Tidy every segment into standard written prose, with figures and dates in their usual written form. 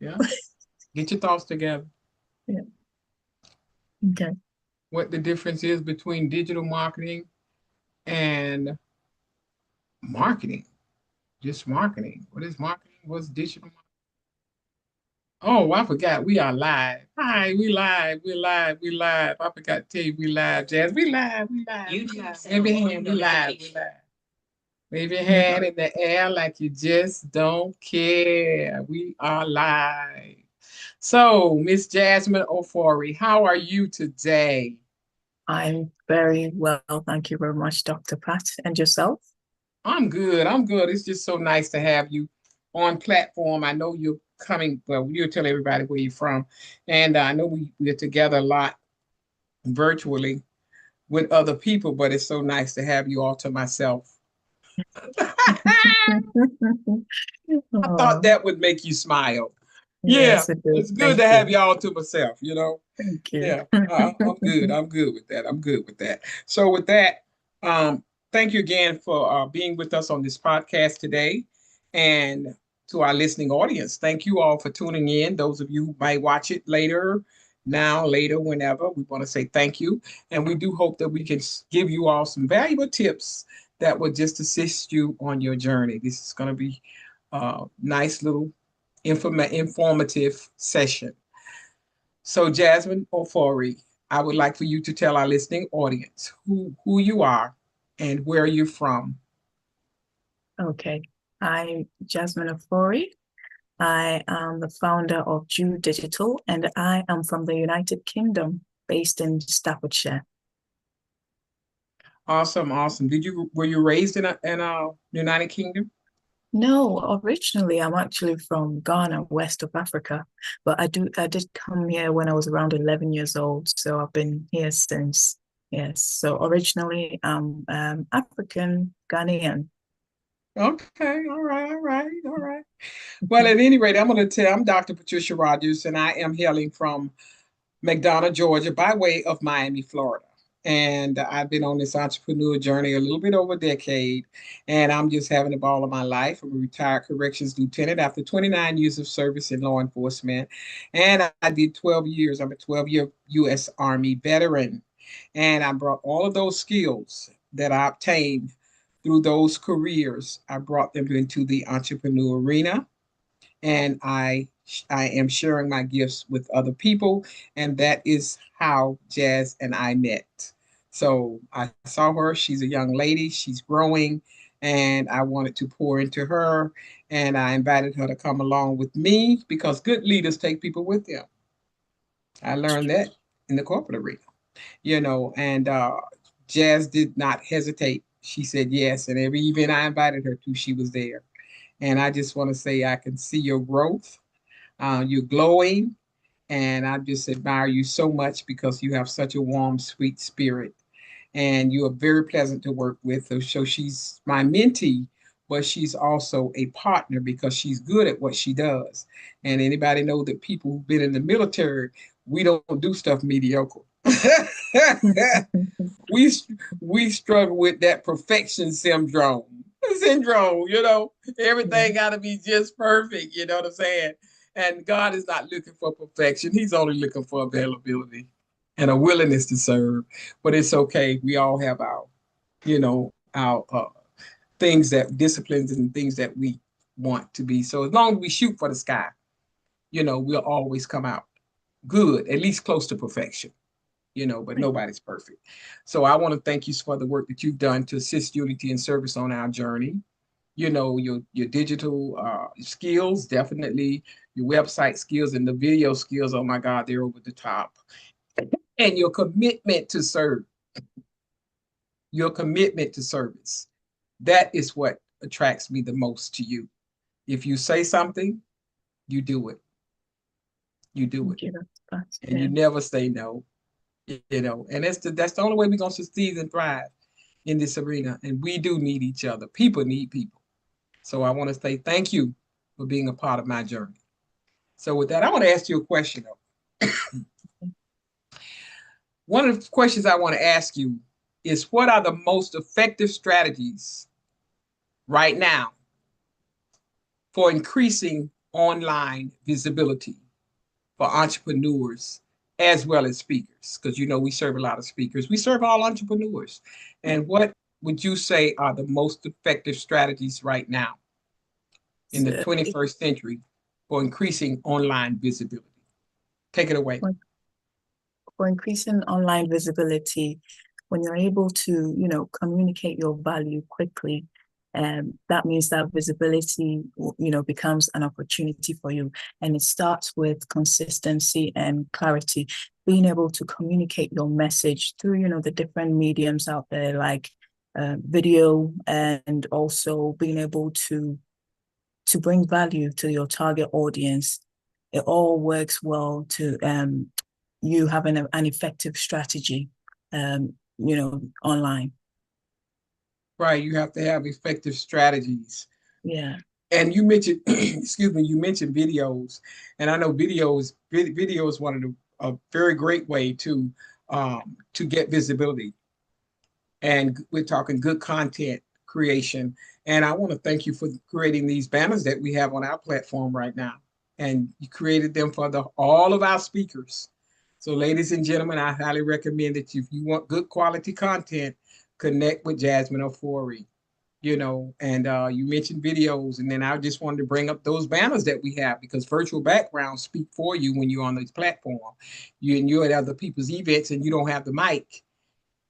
Yeah. Get your thoughts together. Yeah. Okay. What the difference is between digital marketing and marketing. Just marketing. What is marketing? What's digital marketing? Oh, I forgot. We are live. Hi, we live. We're live. We live. I forgot to tell you we live, Jazz. We live. We live. We live. Wave your hand. We live. We live. Wave your Yeah. hand in the air like you just don't care. We are live. So, Miss Jasmine Ofori, how are you today? I'm very well. Thank you very much, Dr. Pat. And yourself? I'm good. I'm good. It's just so nice to have you on platform. I know you're coming, well, you'll tell everybody where you're from. And I know we're together a lot virtually with other people, but it's so nice to have you all to myself. I thought Oh, that would make you smile. Yeah, yes, it is. it's good Thank to have you. you all to myself, you know? Thank you. Yeah, I'm good. I'm good with that. I'm good with that. So with that, thank you again for being with us on this podcast today, and to our listening audience, thank you all for tuning in. Those of you who might watch it later, now, later, whenever, we want to say thank you, and we do hope that we can give you all some valuable tips that will just assist you on your journey. This is going to be a nice little informative session. So, Jasmine Ofori, I would like for you to tell our listening audience who you are and where you're from. Okay. I'm Jasmine Ofori. I am the founder of JooDigital, and I am from the United Kingdom, based in Staffordshire. Awesome, awesome. Were you raised in United Kingdom? No, originally I'm actually from Ghana, west of Africa, but I did come here when I was around 11 years old, so I've been here since. Yes, so originally I'm African Ghanaian. Okay, all right, all right, all right. Well, at any rate, I'm Dr. Patricia Rogers, and I am hailing from McDonough, Georgia, by way of Miami, Florida. And I've been on this entrepreneur journey a little bit over a decade, and I'm just having a ball of my life. I'm a retired corrections lieutenant after 29 years of service in law enforcement. And I did 12 years. I'm a 12-year U.S. Army veteran. And I brought all of those skills that I obtained through those careers, I brought them into the entrepreneur arena, and I am sharing my gifts with other people, and that is how Jazz and I met. So I saw her, she's a young lady, she's growing, and I wanted to pour into her, and I invited her to come along with me because good leaders take people with them. I learned that in the corporate arena, and Jazz did not hesitate. She said yes, and every event I invited her to, she was there. And I just want to say I can see your growth. You're glowing, and I just admire you so much because you have such a warm, sweet spirit, and you are very pleasant to work with. So she's my mentee, but she's also a partner because she's good at what she does. And anybody know that people who've been in the military, we don't do stuff mediocre. we we struggle with that perfection syndrome. Yeah. Everything got to be just perfect. You know what I'm saying? And God is not looking for perfection. He's only looking for availability and a willingness to serve. But it's okay. We all have our things that disciplines and things that we want to be. So as long as we shoot for the sky, we'll always come out good, at least close to perfection. But nobody's perfect. So I want to thank you for the work that you've done to assist unity and service on our journey. Your digital skills, definitely your website skills and the video skills. Oh my God, they're over the top. And your commitment to service. That is what attracts me the most to you. If you say something, you do it. You do it. Thank you, Dr. Pat. And you Yeah. never say no. And that's the only way we're gonna succeed and thrive in this arena. And we do need each other. People need people. So I want to say thank you for being a part of my journey. So with that, I want to ask you a question though. One of the questions I want to ask you is what are the most effective strategies right now for increasing online visibility for entrepreneurs as well as speakers? Because you know we serve a lot of speakers. We serve all entrepreneurs. And what would you say are the most effective strategies right now in the So 21st century for increasing online visibility? Take it away. for increasing online visibility, when you're able to, communicate your value quickly, that means that visibility, becomes an opportunity for you. And it starts with consistency and clarity, being able to communicate your message through, the different mediums out there, like video, and also being able to bring value to your target audience. It all works well to you having an effective strategy, online. Right. You have to have effective strategies. Yeah. And you mentioned, excuse me, you mentioned videos. And I know video is one of a very great way to get visibility. And we're talking good content creation. And I want to thank you for creating these banners that we have on our platform right now. And you created them for all of our speakers. So, ladies and gentlemen, I highly recommend that if you want good quality content, connect with Jasmine Ofori. And you mentioned videos, and then I just wanted to bring up those banners that we have because virtual backgrounds speak for you when you're on this platform. You're at other people's events and you don't have the mic.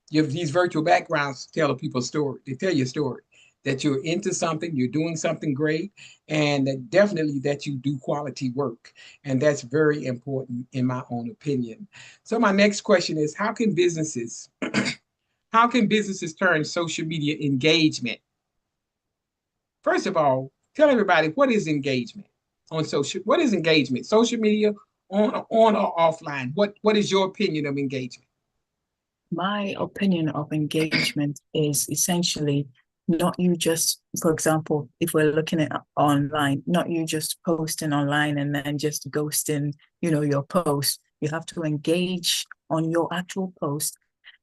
You have these virtual backgrounds tell people's story. They tell your story that you're into something, you're doing something great, and that definitely that you do quality work. And that's very important in my own opinion. So my next question is, how can businesses turn social media engagement? First of all, tell everybody what is engagement on social, what is engagement? Social media on or offline? What is your opinion of engagement? My opinion of engagement is essentially not you just, for example, if we're looking at online, not you just posting online and then just ghosting, your post. You have to engage on your actual post.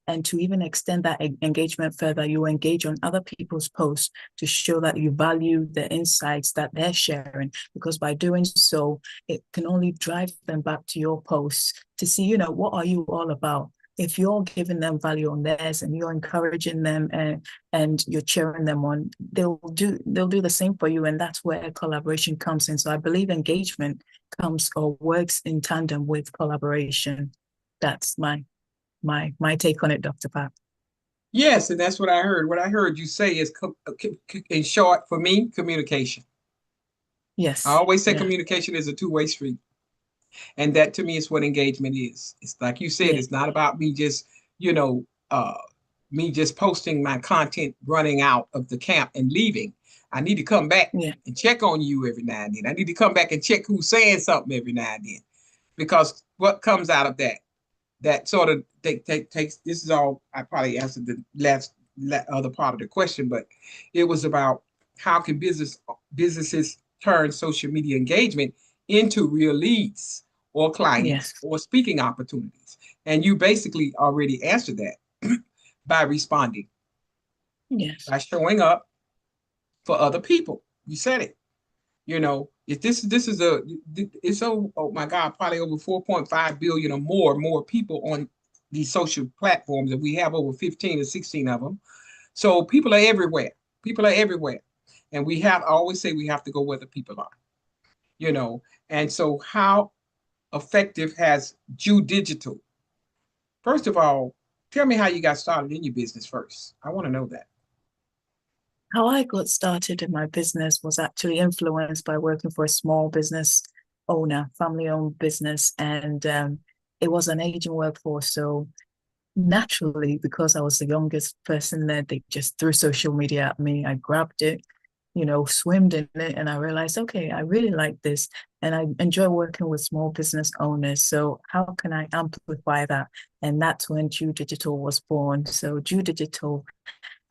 And to even extend that engagement further, you engage on other people's posts to show that you value the insights that they're sharing. Because by doing so, it can only drive them back to your posts to see, what are you all about? If you're giving them value on theirs and you're encouraging them and you're cheering them on, they'll do the same for you. And that's where collaboration comes in. So I believe engagement comes or works in tandem with collaboration. That's my take on it, Dr. Pat. Yes, and that's what I heard. What I heard you say is, in short, for me, communication. I Yes. always say Yeah. communication is a two-way street. And that to me is what engagement is. It's like you said, Yeah. it's not about you know, uh, me just posting my content, running out of the camp and leaving. I need to come back Yeah. and check on you every now and then. I need to come back and check who's saying something every now and then. Because what comes out of that sort of takes, this is all, I probably answered the last other part of the question, but it was about how can businesses turn social media engagement into real leads or clients Yes. or speaking opportunities. And you basically already answered that by responding, Yes. by showing up for other people. You said it. If this is it's oh my God, probably over 4.5 billion or more people on these social platforms, and we have over 15 or 16 of them. So people are everywhere. People are everywhere. And I always say we have to go where the people are, you know. And so how effective has JooDigital? First of all, tell me how you got started in your business first. I want to know that. How I got started in my business was actually influenced by working for a small business owner, family-owned business, and it was an aging workforce. So naturally, because I was the youngest person there, they just threw social media at me. I grabbed it, swimmed in it, and I realized, okay, I really like this, and I enjoy working with small business owners. So how can I amplify that? And that's when JooDigital was born. So JooDigital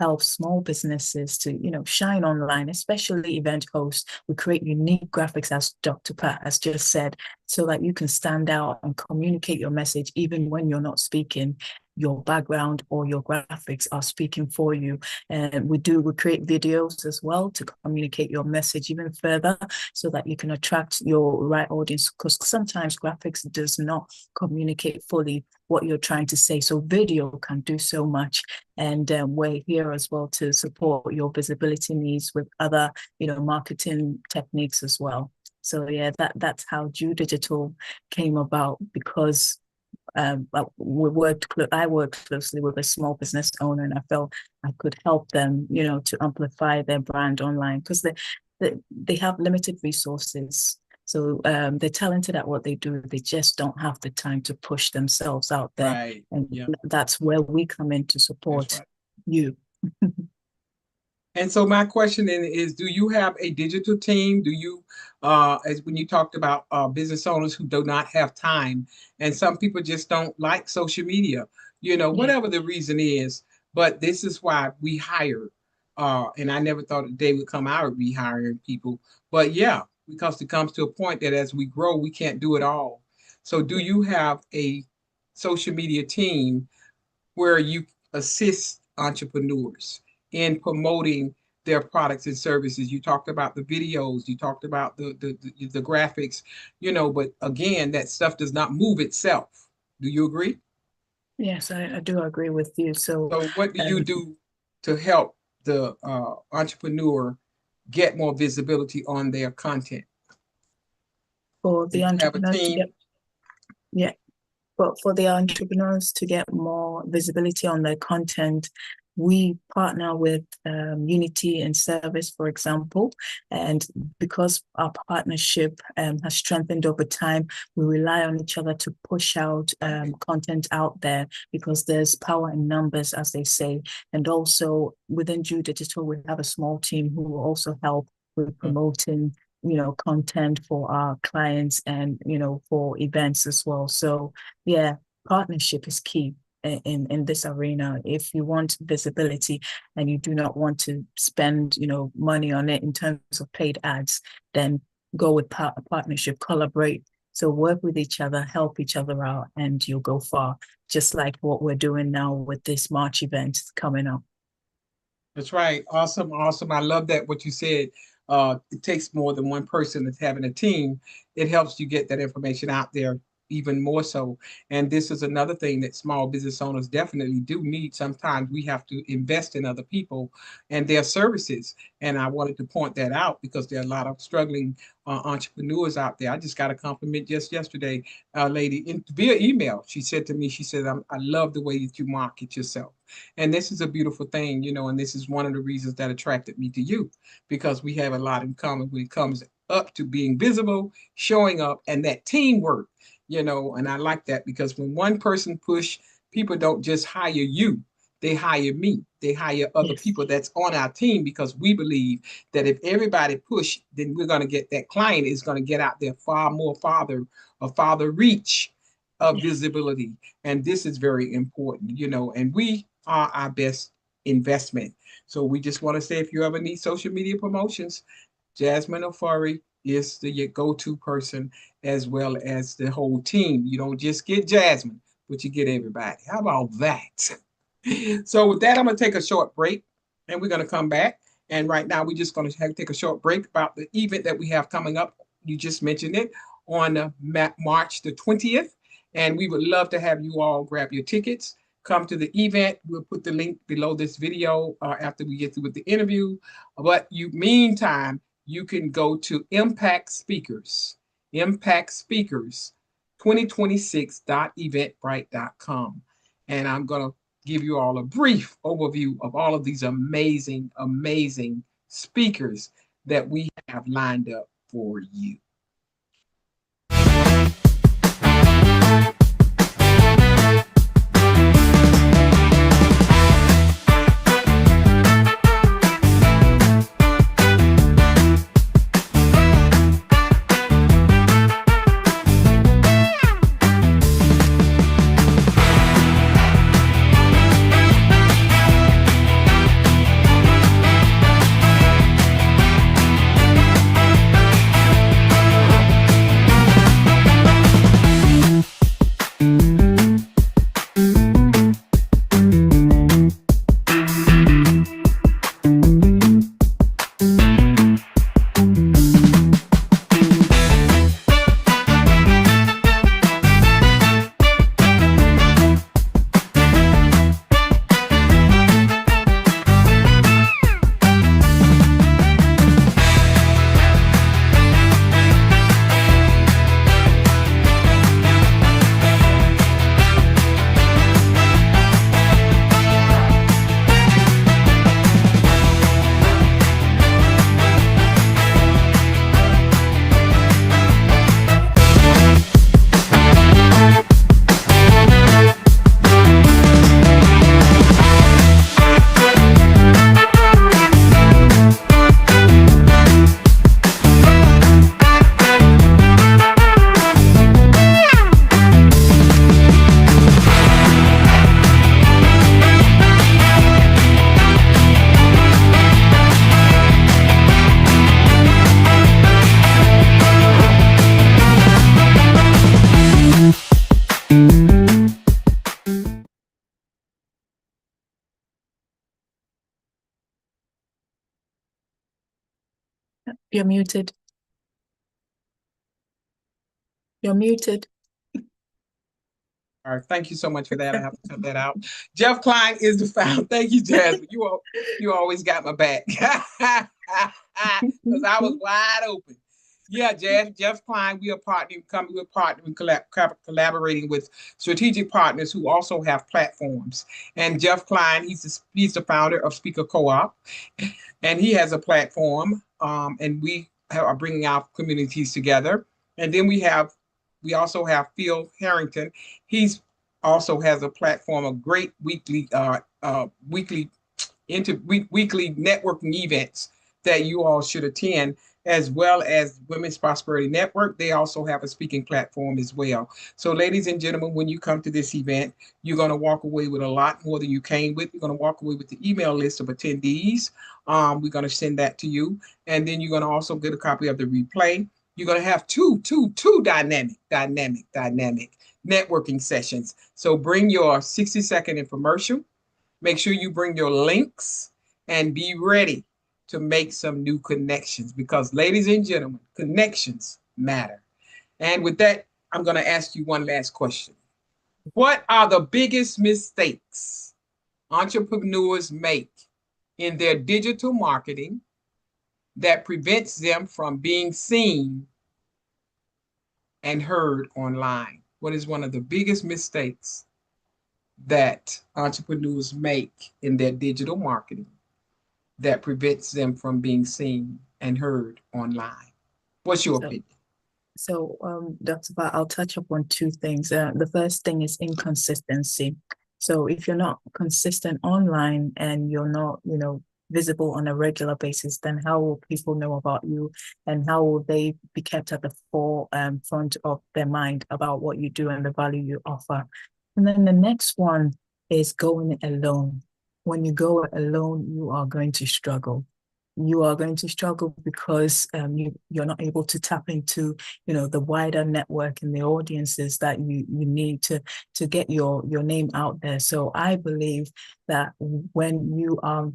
helps small businesses to, shine online, especially event hosts. We create unique graphics, as Dr. Pat has just said, so that you can stand out and communicate your message even when you're not speaking. your background or your graphics are speaking for you. And we create videos as well to communicate your message even further so that you can attract your right audience, because sometimes graphics does not communicate fully what you're trying to say. So video can do so much. And we're here as well to support your visibility needs with other, marketing techniques as well. So yeah, that's how JooDigital came about, because I worked closely with a small business owner, and I felt I could help them, to amplify their brand online, because they have limited resources. So they're talented at what they do. They just don't have the time to push themselves out there. Right. And yeah, that's where we come in to that's support right. you. And so my question then is, do you have a digital team? Do you, as when you talked about business owners who do not have time, and some people just don't like social media, Yeah. whatever the reason is, but this is why we hire. And I never thought the day would come I would be hiring people. But yeah, because it comes to a point that as we grow, we can't do it all. So do you have a social media team where you assist entrepreneurs in promoting their products and services? You talked about the videos, you talked about the graphics, but again, that stuff does not move itself. Do you agree? Yes, I do agree with you. So So what do you um, do to help the entrepreneur get more visibility on their content? for Do the you have a entrepreneurs to team? get, yeah, but for the entrepreneurs to get more visibility on their content, we partner with Unity and Service, for example. And because our partnership has strengthened over time, we rely on each other to push out content out there, because there's power in numbers, as they say. And also within JooDigital, we have a small team who will also help with promoting content for our clients and for events as well. So yeah, partnership is key in this arena. If you want visibility and you do not want to spend money on it in terms of paid ads, then go with partnership, collaborate. So work with each other, help each other out, and you'll go far. Just like what we're doing now with this March event coming up. That's right. Awesome. Awesome. I love that what you said. It takes more than one person that's having a team. It helps you get that information out there even more so. And this is another thing that small business owners definitely do need. Sometimes we have to invest in other people and their services. And I wanted to point that out because there are a lot of struggling entrepreneurs out there. I just got a compliment just yesterday, a lady via email. She said to me, she said, I love the way that you market yourself. And this is a beautiful thing, and this is one of the reasons that attracted me to you, because we have a lot in common when it comes up to being visible, showing up, and that teamwork, and I like that because when one person push, people don't just hire you. They hire me. They hire other Yes. people that's on our team because we believe that if everybody push, then we're going to get that client is going to get out there far more farther, a farther reach of Yes. visibility. And this is very important, and we are our best investment. So we just want to say, if you ever need social media promotions, Jasmine Ofori is the go-to person, as well as the whole team. You don't just get Jasmine, but you get everybody. How about that? So with that, I'm going to take a short break, and we're going to come back. And right now, we're just going to take a short break about the event that we have coming up. You just mentioned it on March the 20th. And we would love to have you all grab your tickets, come to the event. We'll put the link below this video after we get through with the interview. But meantime, you can go to Impact Speakers 2026.eventbrite.com. And I'm going to give you all a brief overview of all of these amazing, amazing speakers that we have lined up for you. You're muted. You're muted. All right, thank you so much for that. I have to cut that out. Jeff Klein is the founder. Thank you, Jasmine. You always got my back because I was wide open. Yeah, Jeff Klein. We are collaborating with strategic partners who also have platforms. And Jeff Klein, he's the founder of Speaker Co-op, and he has a platform. And are bringing our communities together. And then we also have Phil Harrington. He's also has a platform of great weekly networking events that you all should attend, as well as Women's Prosperity Network. They also have a speaking platform as well. So, ladies and gentlemen, when you come to this event, you're going to walk away with a lot more than you came with. You're going to walk away with the email list of attendees. We're going to send that to you, and then you're going to also get a copy of the replay. You're going to have two dynamic networking sessions. So bring your 60-second infomercial. Make sure you bring your links and be ready to make some new connections, because, ladies and gentlemen, connections matter. And with that, I'm going to ask you one last question. What are the biggest mistakes entrepreneurs make in their digital marketing that prevents them from being seen and heard online? What is one of the biggest mistakes that entrepreneurs make in their digital marketing that prevents them from being seen and heard online? What's your opinion? Dr. Ba, I'll touch upon two things. The first thing is inconsistency. So if you're not consistent online and you're not, visible on a regular basis, then how will people know about you, and how will they be kept at the forefront of their mind about what you do and the value you offer? And then the next one is going alone. When you go alone, you are going to struggle. You are going to struggle because you're not able to tap into, the wider network and the audiences that you need to get your name out there. So I believe that when you are,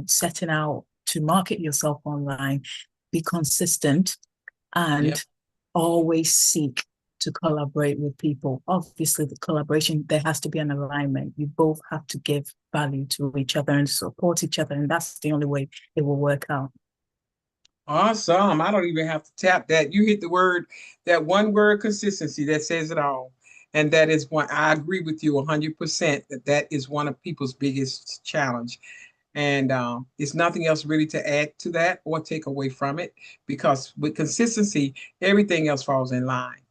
setting out to market yourself online, be consistent and always seek to collaborate with people. Obviously, the collaboration, there has to be an alignment. You both have to give value to each other and support each other, and that's the only way it will work out. Awesome. I don't even have to tap that. You hit that one word, consistency, that says it all. And that is one, I agree with you 100% that is one of people's biggest challenge. And it's nothing else really to add to that or take away from it, because with consistency, everything else falls in line.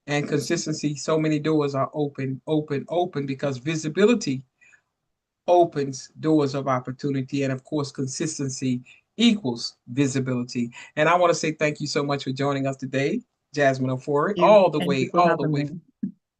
And consistency, so many doors are open, because visibility opens doors of opportunity. And of course, consistency equals visibility. And I want to say thank you so much for joining us today, Jasmine Ofori, Thank you for having me.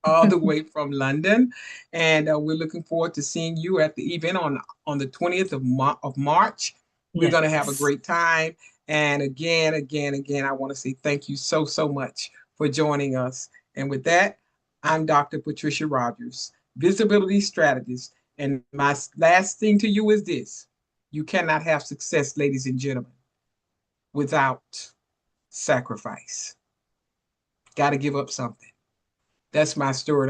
All the way from London. And we're looking forward to seeing you at the event on the 20th of March. We're going to have a great time. And again, I want to say thank you so much for joining us. And with that, I'm Dr. Patricia Rogers, visibility strategist. And my last thing to you is this: you cannot have success, ladies and gentlemen, without sacrifice. Got to give up something. That's my story.